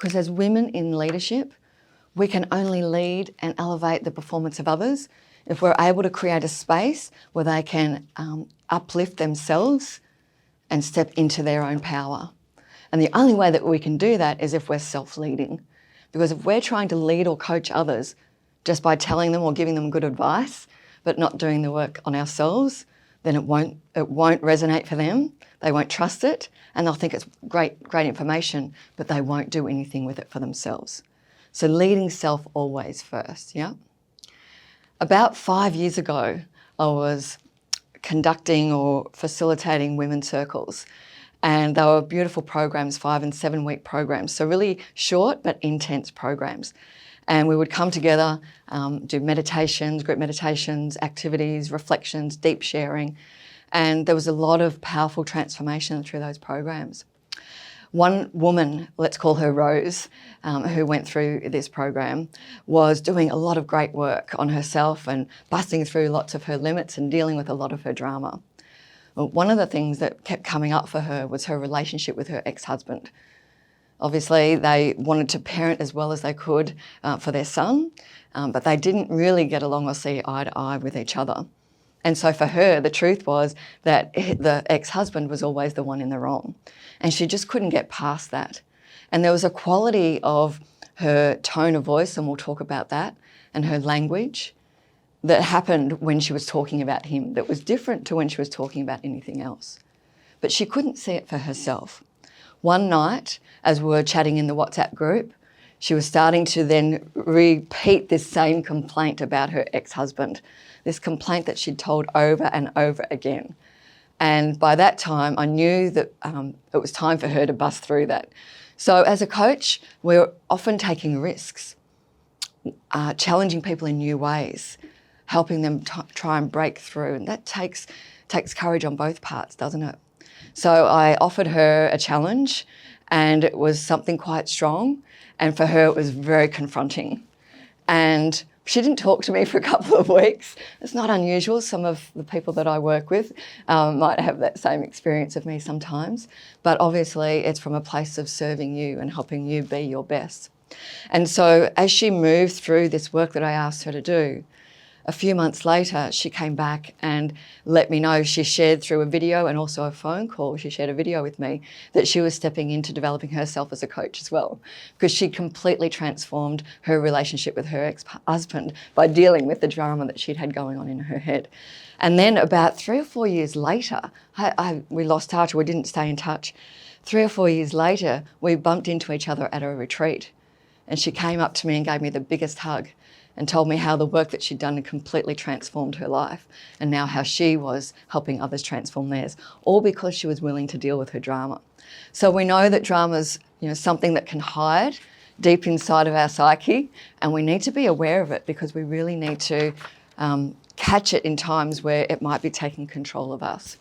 Because as women in leadership, we can only lead and elevate the performance of others if we're able to create a space where they can uplift themselves and step into their own power. And the only way that we can do that is if we're self-leading. Because if we're trying to lead or coach others just by telling them or giving them good advice, but not doing the work on ourselves, then it won't resonate for them. They won't trust it, and they'll think it's great information, but they won't do anything with it for themselves. So leading self always first, yeah? About 5 years ago, I was conducting or facilitating women's circles, and they were beautiful programs, 5 and 7 week programs. So really short but intense programs. And we would come together, do meditations, group meditations, activities, reflections, deep sharing. And there was a lot of powerful transformation through those programs. One woman, let's call her Rose, who went through this program, was doing a lot of great work on herself and busting through lots of her limits and dealing with a lot of her drama. Well, one of the things that kept coming up for her was her relationship with her ex-husband. Obviously, they wanted to parent as well as they could for their son, but they didn't really get along or see eye to eye with each other. And so for her, the truth was that the ex-husband was always the one in the wrong. And she just couldn't get past that. And there was a quality of her tone of voice, and we'll talk about that, and her language that happened when she was talking about him that was different to when she was talking about anything else. But she couldn't see it for herself. One night, as we were chatting in the WhatsApp group, she was starting to then repeat this same complaint about her ex-husband, this complaint that she'd told over and over again. And by that time, I knew that it was time for her to bust through that. So as a coach, we're often taking risks, challenging people in new ways, helping them try and break through. And that takes courage on both parts, doesn't it? So I offered her a challenge, and it was something quite strong. And for her, it was very confronting. And she didn't talk to me for a couple of weeks. It's not unusual. Some of the people that I work with might have that same experience of me sometimes. But obviously, it's from a place of serving you and helping you be your best. And so as she moved through this work that I asked her to do, a few months later, she came back and let me know. She shared through a video and also a phone call. She shared a video with me that she was stepping into developing herself as a coach as well, because she completely transformed her relationship with her ex-husband by dealing with the drama that she'd had going on in her head. And then about 3 or 4 years later, we lost touch, we didn't stay in touch. 3 or 4 years later, we bumped into each other at a retreat. And she came up to me and gave me the biggest hug and told me how the work that she'd done had completely transformed her life, and now how she was helping others transform theirs, all because she was willing to deal with her drama. So we know that drama's, something that can hide deep inside of our psyche, and we need to be aware of it because we really need to catch it in times where it might be taking control of us.